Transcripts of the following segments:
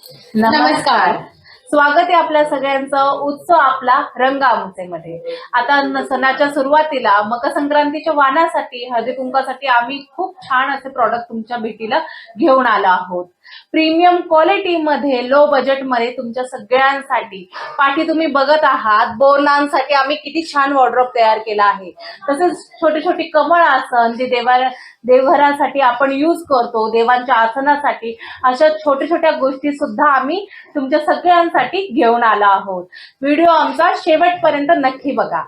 नमस्कार. स्वागत आहे आपल्या सगळ्यांचं उत्सव आपला रंगामुसेमध्ये. आता सणाच्या सुरुवातीला मकर संक्रांतीच्या वाणासाठी हळदी कुंकासाठी आम्ही खूप छान असे प्रॉडक्ट तुमच्या भेटीला घेऊन आलो आहोत. प्रीमियम क्वालिटी मध्ये लो बजेट मध्ये तुमच्या सगळ्यांसाठी. पाठी तुम्ही बघत आहात बोरणांसाठी आम्ही किती छान वॉर्डरोब तयार केला आहे. तसेच छोटे छोटे कमळ आसन जे देवघरासाठी आपण यूज करतो, देवांच्या आसनासाठी अशा छोट्या छोट्या गोष्टी सुद्धा आम्ही तुमच्या सगळ्यांसाठी घेऊन आलो आहोत. व्हिडिओ आमचा शेवटपर्यंत नक्की बघा.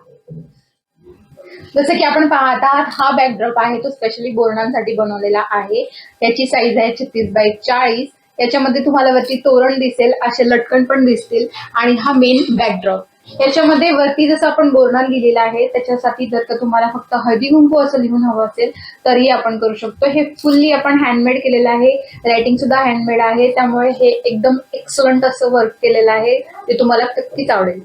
जसं की आपण पाहत आहात, हा बॅकड्रॉप आहे तो स्पेशली बोरणांसाठी बनवलेला आहे. त्याची साईज आहे 36x40. याच्यामध्ये तुम्हाला वरती तोरण दिसेल, असे लटकन पण दिसतील आणि हा मेन बॅकड्रॉप. याच्यामध्ये वरती जसं आपण बोरणान लिहिलेलं आहे त्याच्यासाठी जर का तुम्हाला फक्त हळदी कुंकू असं लिहून हवं असेल तरी आपण करू शकतो. हे फुल्ली आपण हँडमेड केलेलं आहे, रायटिंग सुद्धा हँडमेड आहे, त्यामुळे हे एकदम एक्सलंट असं वर्क केलेलं आहे, ते तुम्हाला नक्कीच आवडेल.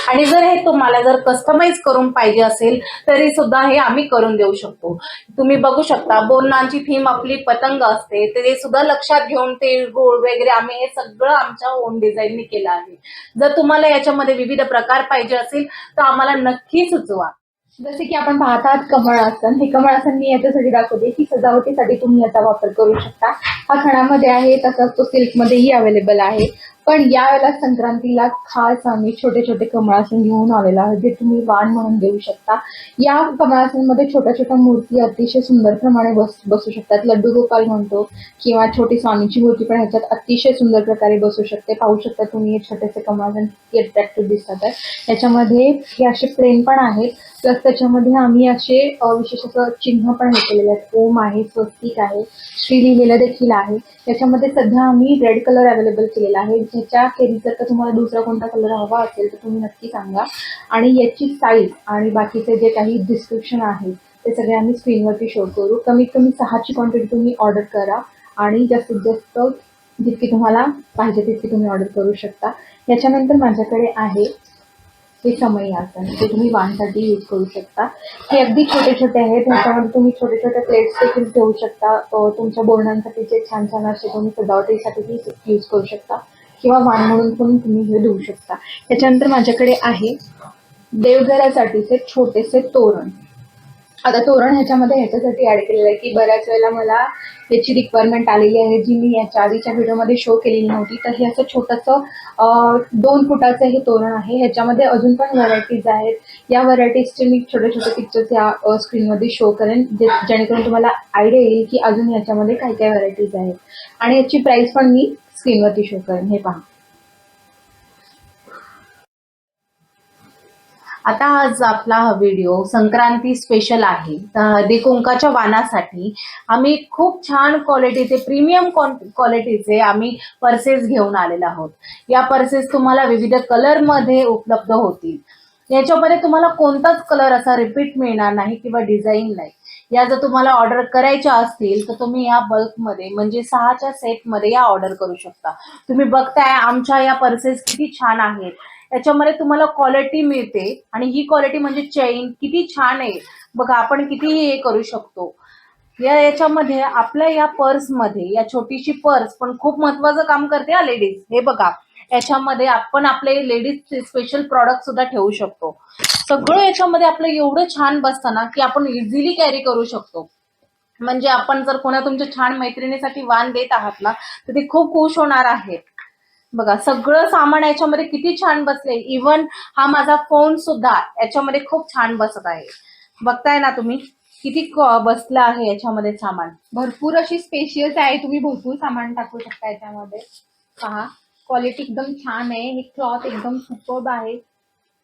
आणि जर तुम्हाला कस्टमाइज करून पाहिजे असेल तरी सुद्धा हे आम्ही करून देऊ शकतो. तुम्ही बघू शकता बोरणांची थीम आपली पतंग असते, ते सुद्धा लक्षात घेऊन तिळगुळ वगैरे आम्ही हे सगळं आमच्या ओन डिझाईनने केलं आहे. जर तुम्हाला याच्यामध्ये विविध प्रकार पाहिजे असेल तर आम्हाला नक्की सुचवा. जसे की आपण पाहतात कमळ आसन, हे कमळ आसन मी याच्यासाठी दाखवते की सजावटीसाठी तुम्ही याचा वापर करू शकता. हा खणामध्ये आहे, तसाच तो सिल्कमध्येही अवेलेबल आहे. पण यावेळेला संक्रांतीला खास आम्ही छोटे छोटे कमळासन घेऊन आलेलो आहे, जे तुम्ही वाण म्हणून देऊ शकता. या कमळासनमध्ये छोट्या छोट्या मूर्ती अतिशय सुंदर प्रमाणे बसू शकतात. लड्डू गोपाल म्हणतो किंवा छोटी स्वामीची मूर्ती पण ह्याच्यात अतिशय सुंदर प्रकारे बसू शकते. पाहू शकता तुम्ही हे छोटेसे कमळासन किती अट्रॅक्टिव्ह दिसतात. याच्यामध्ये हे असे प्लेन पण आहेत, प्लस त्याच्यामध्ये आम्ही असे विशेष असं चिन्ह पण हे केलेले आहेत. ओम आहे, स्वस्तिक आहे, श्री लिहिलेलं देखील आहे. याच्यामध्ये सध्या आम्ही रेड कलर अवेलेबल केलेला आहे. ह्याच्या खेरीज जर का तुम्हाला दुसरा कोणता कलर हवा असेल तर तुम्ही नक्की सांगा. आणि याची साईज आणि बाकीचे जे काही डिस्क्रिप्शन आहे ते सगळे आम्ही स्क्रीनवरती शो करू. कमीत कमी 6ची क्वांटिटी तुम्ही ऑर्डर करा आणि जास्तीत जास्त जितकी तुम्हाला पाहिजे तितकी तुम्ही ऑर्डर करू शकता. याच्यानंतर माझ्याकडे आहे हे समई आसन, ते तुम्ही वाणसाठी यूज करू शकता. हे अगदी छोटे छोटे आहेत, ह्याच्यामध्ये तुम्ही छोटे छोटे प्लेट्स देखील ठेवू शकता. तुमच्या बोरणांसाठी जे छान छान असे तुम्ही सजावटीसाठी यूज करू शकता किंवा वाण म्हणून पण तुम्ही हे देऊ शकता. त्याच्यानंतर माझ्याकडे आहे देवघरासाठीचे छोटेसे तोरण. आता तोरण ह्याच्यासाठी ऍड केलेलं आहे की बऱ्याच वेळेला मला याची रिक्वायरमेंट आलेली आहे, जी मी याच्या आधीच्या व्हिडिओमध्ये शो केलेली नव्हती. तर हे असं छोटंसं 2 फुटाचं हे तोरण आहे. ह्याच्यामध्ये अजून पण व्हरायटीज आहेत. या व्हरायटीजचे मी छोटे छोटे पिक्चर्स या स्क्रीनमध्ये शो करेन, जेणेकरून तुम्हाला आयडिया येईल की अजून याच्यामध्ये काय काय व्हरायटीज आहेत. आणि याची प्राइस पण मी स्क्रीनवरती शो करेन. हे पहा. आता आज आपला हा व्हिडिओ संक्रांती स्पेशल आहे. हळदी कुंकाच्या वाणासाठी आम्ही खूप छान क्वालिटीचे प्रीमियम क्वालिटीचे आम्ही पर्सेस घेऊन आलेलो आहोत. या पर्सेस तुम्हाला विविध कलर मध्ये उपलब्ध होतील. याच्यामध्ये तुम्हाला कोणताच कलर असा रिपीट मिळणार नाही किंवा डिझाईन नाही. या जर तुम्हाला ऑर्डर करायच्या असतील तर तुम्ही या बल्कमध्ये म्हणजे 6च्या सेटमध्ये या ऑर्डर करू शकता. तुम्ही बघताय आमच्या या पर्सेस किती छान आहेत. याच्यामध्ये तुम्हाला क्वालिटी मिळते आणि ही क्वालिटी म्हणजे चेन किती छान आहे बघा. आपण कितीही हे करू शकतो. याच्यामध्ये आपल्या या पर्समध्ये या छोटीशी पर्स पण खूप महत्वाचं काम करते हा लेडीज. हे बघा, याच्यामध्ये आपण आपले लेडीज स्पेशल प्रॉडक्ट सुद्धा ठेवू शकतो. सगळं याच्यामध्ये आपलं एवढं छान बसतं ना की आपण इझिली कॅरी करू शकतो. म्हणजे आपण जर कोणा तुमच्या छान मैत्रिणीसाठी वाण देत आहात ना तर ते खूप खुश होणार आहेत. बघा सगळं सामान याच्यामध्ये किती छान बसले. इवन हा माझा फोन सुद्धा याच्यामध्ये खूप छान बसत आहे. बघताय ना तुम्ही किती बसलं आहे याच्यामध्ये सामान. भरपूर अशी स्पेशियस आहे, तुम्ही भरपूर सामान टाकू शकता याच्यामध्ये. पहा, क्वालिटी एकदम छान आहे. हे क्लॉथ एकदम सुपर्ब आहे.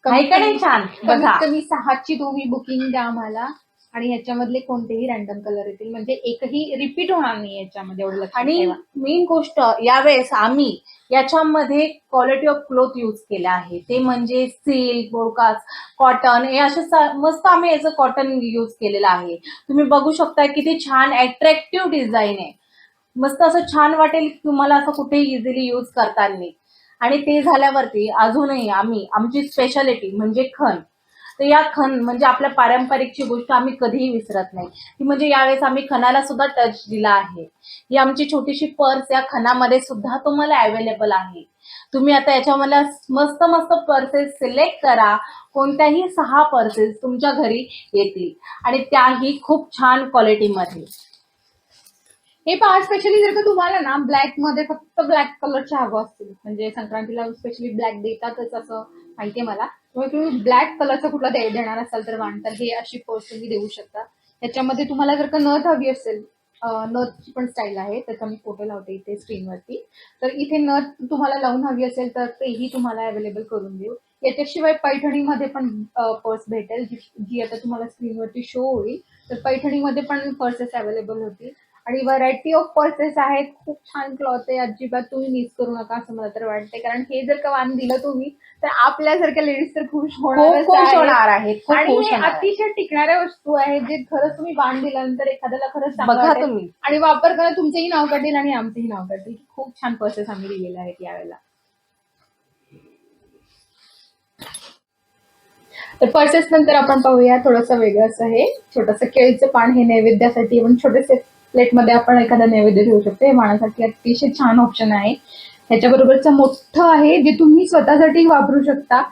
नाही छान बघा. कमीत कमी 6ची तुम्ही बुकिंग द्या आम्हाला आणि ह्याच्यामधले कोणतेही रॅन्डम कलर येतील, म्हणजे एकही रिपीट होणार नाही याच्यामध्ये. एवढं लक्षात आणि ठेवा. मेन गोष्ट यावेळेस आम्ही याच्यामध्ये क्वालिटी ऑफ क्लोथ यूज केला आहे. ते म्हणजे सिल्क, ब्रोकास, कॉटन हे असे मस्त आम्ही याचं कॉटन यूज केलेलं आहे. तुम्ही बघू शकता किती छान अट्रॅक्टिव्ह डिझाईन आहे. मस्त असं छान वाटेल तुम्हाला असं कुठे इझिली यूज करताना. आणि ते झाल्यावरती अजूनही आम्ही आमची स्पेशालिटी म्हणजे खण. तर या खण म्हणजे आपल्या पारंपरिकची गोष्ट आम्ही कधीही विसरत नाही, ती म्हणजे यावेळेस आम्ही खणाला सुद्धा टच दिला आहे. ही आमची छोटीशी पर्स या खणामध्ये सुद्धा तुम्हाला अवेलेबल आहे. तुम्ही आता याच्यामध्ये मस्त मस्त पर्सेस सिलेक्ट करा, कोणत्याही 6 पर्सेस तुमच्या घरी येतील आणि त्याही खूप छान क्वालिटीमध्ये. हे पहा, स्पेशली जर का तुम्हाला ना ब्लॅक मध्ये फक्त ब्लॅक कलरचे हवं असतील, म्हणजे संक्रांतीला स्पेशली ब्लॅक देतातच असं माहितीये मला, त्यामुळे तुम्ही ब्लॅक कलरचा कुठला देणार असाल तर वाण, तर हे अशी पर्स तुम्ही देऊ शकता. त्याच्यामध्ये तुम्हाला जर का नथ हवी असेल, नथची पण स्टाईल आहे, त्याचा मी फोटो लावते इथे स्क्रीनवरती. तर इथे नथ तुम्हाला लावून हवी असेल तर तेही तुम्हाला अवेलेबल करून देऊ. याच्याशिवाय पैठणीमध्ये पण पर्स भेटेल, जी आता तुम्हाला स्क्रीनवरती शो होईल. तर पैठणीमध्ये पण पर्सेस अवेलेबल होतील आणि व्हरायटी ऑफ पर्सेस आहेत. खूप छान क्लॉथ आहे, अजिबात तुम्ही मिस करू नका असं मला तर वाटतंय. कारण हे जर का वाण दिलं तुम्ही तर आपल्यासारख्या लेडीज तर खुश खूप होणारच खुश आहेत. होणार आहेत, खूप आणि खुश हे होणार आहेत. अतिशय टिकणाऱ्या वस्तू आहेत, जे खरंच तुम्ही वाण दिल्यानंतर एखाद्याला खरंच चांगलं बघा वाटेल तुम्ही. आणि वापर करा, तुमचंही नाव काढेल आणि आमचंही नाव काढेल. खूप छान पर्सेस आम्ही दिलेले आहेत यावेळेला. तर पर्सेस नंतर आपण पाहूया थोडंसं वेगळं असं हे छोटंसं केळीचं पान. हे नैवेद्यासाठी पण छोटेसे प्लेटमध्ये आपण एखादा नैवेद्य ठेवू शकतो. हे वाणासाठी अतिशय छान ऑप्शन आहे. ह्याच्याबरोबरचं मोठं आहे जे तुम्ही स्वतःसाठी वापरू शकता.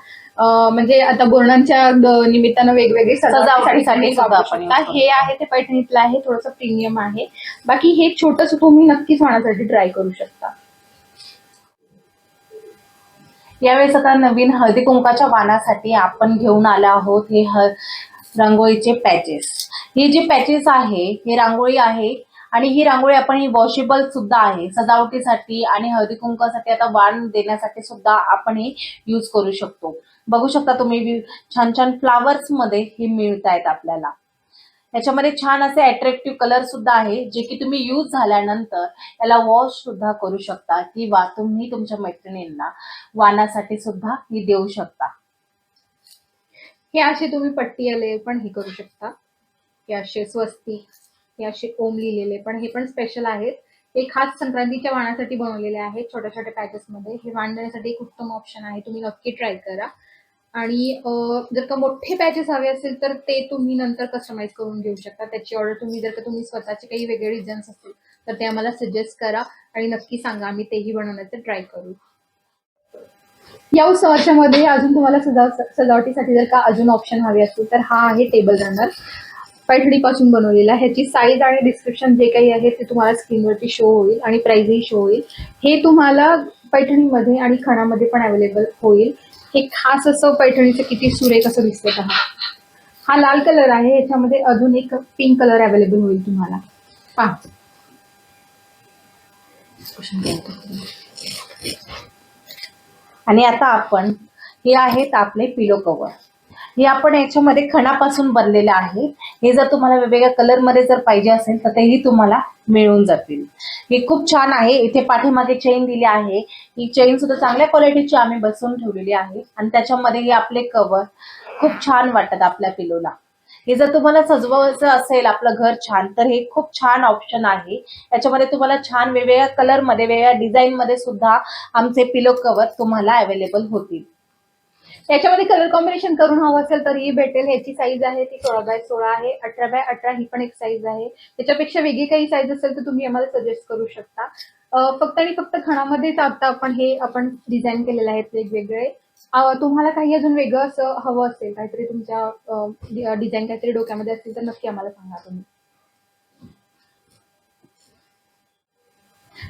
म्हणजे आता बोरणांच्या निमित्तानं वेगवेगळे सजावटीसाठी तुम्ही सुद्धा वापरू आपण शकता. use करू हे आहे ते पैठणीतलं आहे, थोडंसं प्रीमियम आहे. बाकी हे छोटंसं तुम्ही नक्कीच वाणासाठी ट्राय करू शकता. यावेळेस आता नवीन हळदी कुंकाच्या वाणासाठी आपण घेऊन आलो आहोत हे रांगोळीचे पॅचेस. हे जे पॅचेस आहे हे रांगोळी आहे आणि ही रांगोळी आपण ही वॉशेबल सुद्धा आहे. सजावटीसाठी आणि हळदी कुंकासाठी आता वाण देण्यासाठी सुद्धा आपण हे यूज करू शकतो. बघू शकता तुम्ही छान छान फ्लावर्स मध्ये हे मिळत आहेत आपल्याला. याच्यामध्ये छान असे अट्रॅक्टिव्ह कलर सुद्धा आहे, जे की तुम्ही यूज झाल्यानंतर याला वॉश सुद्धा करू शकता किंवा तुम्ही तुमच्या मैत्रिणींना वाणासाठी सुद्धा ही देऊ शकता. हे असे तुम्ही पट्टी आले पण हे करू शकता. हे असे स्वस्तिक, हे असे ओम लिहिलेले पण हे पण स्पेशल आहेत. हे खास संक्रांतीच्या वाणासाठी बनवलेले आहेत, छोट्या छोट्या पॅकेज मध्ये. हे वाण देण्यासाठी एक उत्तम ऑप्शन आहे, तुम्ही नक्की ट्राय करा. आणि जर का मोठे पॅचेस हवे असेल तर ते तुम्ही नंतर कस्टमाइज करून घेऊ शकता. त्याची ऑर्डर तुम्ही जर का तुम्ही स्वतःचे काही वेगळे डिझाईन्स असतील तर ते आम्हाला सजेस्ट करा आणि नक्की सांगा, आम्ही तेही बनवण्याचं ट्राय करू. या उत्सवाच्या मध्ये अजून तुम्हाला सजावटीसाठी जर का अजून ऑप्शन हवे असतील तर हा आहे टेबल रनर, पैठणीपासून बनवलेला. ह्याची साईज आणि डिस्क्रिप्शन जे काही आहे ते तुम्हाला स्क्रीनवरती शो होईल आणि प्राइसही शो होईल. हे तुम्हाला पैठणीमध्ये आणि खणामध्ये पण अवेलेबल होईल. हे खास असं पैठणीचं किती सुरेख असं दिसतं पहा. हा लाल कलर आहे, ह्याच्यामध्ये अजून एक पिंक कलर अवेलेबल होईल तुम्हाला. पहा, आणि आता आपण हे आहेत आपले पिलो कव्हर. हे आपण याच्यामध्ये खणापासून बनलेले आहे. हे जर तुम्हाला वेगवेगळ्या कलर मध्ये जर पाहिजे असेल तर तेही तुम्हाला मिळून जातील. हे खूप छान आहे. इथे पाठीमागे चेन दिली आहे. ही चेन सुद्धा चांगल्या क्वालिटीची आम्ही बसवून ठेवलेली आहे आणि त्याच्यामध्ये हे आपले कव्हर खूप छान वाटतात आपल्या पिलोला. हे जर तुम्हाला सजवायचं असेल आपलं घर छान तर हे खूप छान ऑप्शन आहे. याच्यामध्ये तुम्हाला छान वेगवेगळ्या कलर मध्ये वेगवेगळ्या डिझाईन मध्ये सुद्धा आमचे पिलो कव्हर तुम्हाला अवेलेबल होतील. याच्यामध्ये कलर कॉम्बिनेशन करून हवं असेल तरीही भेटेल. ह्याची साईज आहे ती 16x16 आहे, 18x18 ही पण एक साईज आहे. त्याच्यापेक्षा वेगळी काही साईज असेल तर तुम्ही आम्हाला सजेस्ट करू शकता. फक्त आणि फक्त खणामध्येच आता आपण डिझाईन केलेले आहेत वेगवेगळे. तुम्हाला काही अजून वेगळं असं हवं असेल, काहीतरी तुमच्या डिझाईन काहीतरी डोक्यामध्ये असतील तर नक्की आम्हाला सांगा तुम्ही.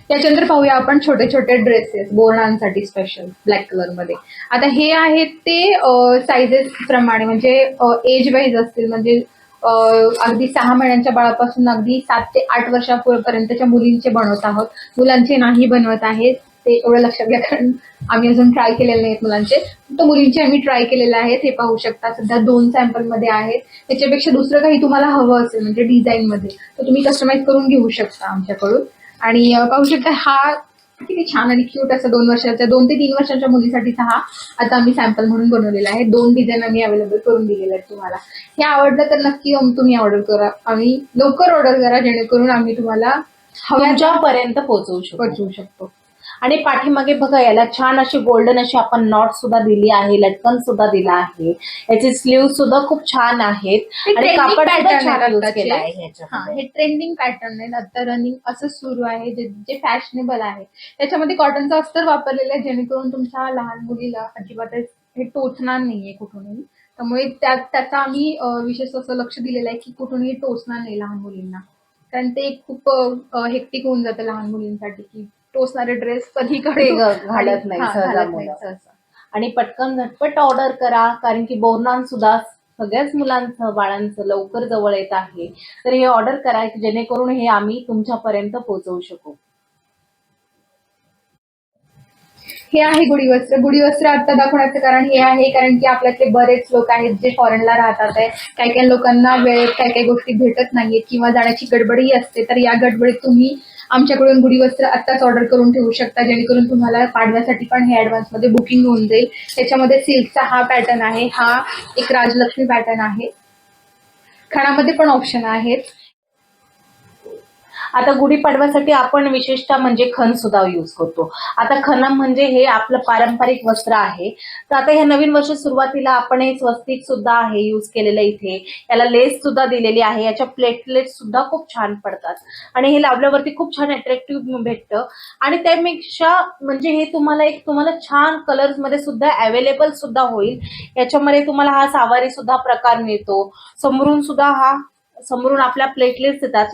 त्याच्यानंतर पाहूया आपण छोटे छोटे ड्रेसेस बोरणांसाठी स्पेशल ब्लॅक कलर मध्ये. आता हे आहेत ते साइजेस प्रमाणे म्हणजे एज वाईज असतील, म्हणजे अगदी 6 महिन्यांच्या बाळापासून अगदी 7 ते 8 वर्षापर्यंतच्या मुलींचे बनवत आहोत. मुलांचे नाही बनवत आहेत, ते एवढं लक्षात घ्या, कारण आम्ही अजून ट्राय केलेले नाहीत मुलांचे. तर मुलींचे आम्ही ट्राय केलेले आहेत. हे पाहू शकता, सध्या 2 सॅम्पल मध्ये आहेत. त्याच्यापेक्षा दुसरं काही तुम्हाला हवं असेल म्हणजे डिझाईन मध्ये तर तुम्ही कस्टमाइज करून घेऊ शकता आमच्याकडून. आणि पाहू शकता हा किती छान आणि क्यूट असं 2 ते 3 वर्षाच्या मुलीसाठीचा हा आता आम्ही सॅम्पल म्हणून बनवलेला आहे. 2 डिझाईन आम्ही अवेलेबल करून दिलेले आहेत तुम्हाला. हे आवडलं तर नक्की तुम्ही ऑर्डर करा आणि लवकर ऑर्डर करा, जेणेकरून आम्ही तुम्हाला तुमच्यापर्यंत पोहोचवू शकतो. आणि पाठीमागे बघा याला छान अशी गोल्डन अशी आपण नॉट सुद्धा दिली आहे, लटकन सुद्धा दिला आहे. याचे स्लीव सुद्धा खूप छान आहेत आणि कापड सुद्धा छान यूज केलं आहे ह्याच्यामध्ये. हे ट्रेंडिंग पॅटर्न आहे, आता रनिंग असं सुरू आहे, जे फॅशनेबल आहे. त्याच्यामध्ये कॉटनचं अस्तर वापरलेलं आहे, जेणेकरून तुमच्या लहान मुलीला अजिबात हे टोचणार नाहीये कुठूनही. त्यामुळे त्याचा आम्ही विशेष असं लक्ष दिलेलं आहे की कुठूनही टोचणार नाही लहान मुलींना, कारण ते खूप हेक्टिक होऊन जातं लहान मुलींसाठी की टोचणारे ड्रेस कधी घालत नाही सहजा मुलं. आणि पटकन झटपट ऑर्डर करा, कारण की बोरनान सुद्धा सगळ्याच मुलांचं बाळांचं लवकर जवळ येत आहे. तर हे ऑर्डर करा जेणेकरून हे आम्ही तुमच्यापर्यंत पोहोचवू शकू. हे आहे गुढी वस्त्र. गुढी वस्त्र आता दाखवण्याचं कारण हे आहे, कारण की आपल्यातले बरेच लोक आहेत जे फॉरेनला राहतात आहे. काही काही लोकांना वेळेत काही काही गोष्टी भेटत नाहीये किंवा जाण्याची गडबडही असते. तर या गडबडीत तुम्ही आमच्याकडून गुढी वस्त्र आत्ताच ऑर्डर करून ठेवू शकता, जेणेकरून तुम्हाला पाडव्यासाठी पण हे ॲडव्हान्समध्ये बुकिंग होऊन जाईल. त्याच्यामध्ये सिल्कचा हा पॅटर्न आहे, हा एक राजलक्ष्मी पॅटर्न आहे. खणामध्ये पण ऑप्शन आहेत. आता गुढीपाडव्यासाठी आपण विशेषतः म्हणजे खण सुद्धा यूज करतो. आता खण म्हणजे हे आपलं पारंपरिक वस्त्र आहे. तर आता ह्या नवीन वर्ष सुरुवातीला आपण हे स्वस्तिक सुद्धा आहे यूज केलेलं इथे. याला लेस सुद्धा दिलेली आहे. याच्या प्लेटलेट सुद्धा खूप छान पडतात आणि हे लावल्यावरती खूप छान अट्रॅक्टिव्ह भेटतं. आणि त्यापेक्षा म्हणजे हे तुम्हाला छान कलर्स मध्ये सुद्धा अवेलेबल सुद्धा होईल. याच्यामध्ये तुम्हाला हा सावारी सुद्धा प्रकार मिळतो. समोरून आपल्या प्लेटलेट्स येतात,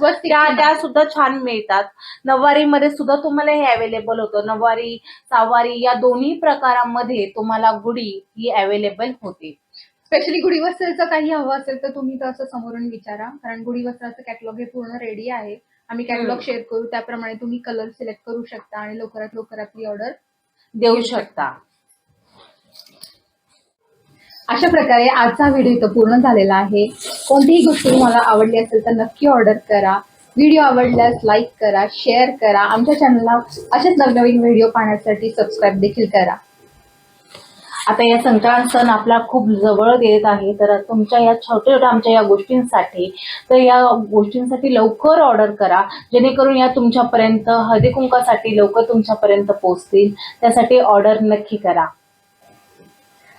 त्या सुद्धा छान मिळतात. नववारीमध्ये सुद्धा तुम्हाला हे अवेलेबल होतं. नववारी सावारी या दोन्ही प्रकारांमध्ये तुम्हाला गुढी ही अवेलेबल होते. स्पेशली गुढी वस्त्राचं काही हवं असेल तर तुम्ही तसं समोरून विचारा, कारण गुढी वस्त्राचं कॅटलॉग हे पूर्ण रेडी आहे. आम्ही कॅटलॉग शेअर करू, त्याप्रमाणे तुम्ही कलर सिलेक्ट करू शकता आणि लवकरात लवकर आपली ऑर्डर देऊ शकता. अशा प्रकारे आजचा व्हिडिओ इथं पूर्ण झालेला आहे. कोणतीही गोष्ट तुम्हाला आवडली असेल तर नक्की ऑर्डर करा. व्हिडिओ आवडल्यास लाईक करा, शेअर करा. आमच्या चॅनलला असेच नवनवीन व्हिडिओ पाहण्यासाठी सबस्क्राईब देखील करा. आता या संक्रांत सण आपला खूप जवळ येत आहे, तर तुमच्या या छोट्या छोट्या आमच्या या गोष्टींसाठी लवकर ऑर्डर करा, जेणेकरून या तुमच्यापर्यंत हळदी कुंकासाठी लवकर तुमच्यापर्यंत पोहोचतील. त्यासाठी ऑर्डर नक्की करा.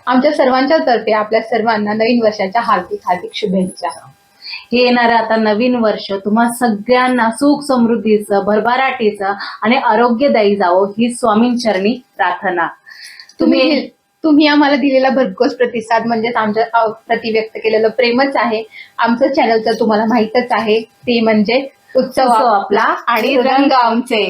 आमच्या सर्वांच्या तर्फे आपल्या सर्वांना नवीन वर्षाच्या हार्दिक हार्दिक शुभेच्छा. हे येणारं आता नवीन वर्ष तुम्हा सगळ्यांना सुख समृद्धीचं, भरभराटीचं आणि आरोग्यदायी जावं ही स्वामींचरणी प्रार्थना. तुम्ही आम्हाला दिलेला भरघोस प्रतिसाद म्हणजेच आमच्या प्रति व्यक्त केलेलं प्रेमच आहे. आमचं चॅनलचं तुम्हाला माहीतच आहे, ते म्हणजे उत्सव आपला आणि रंग आमचे.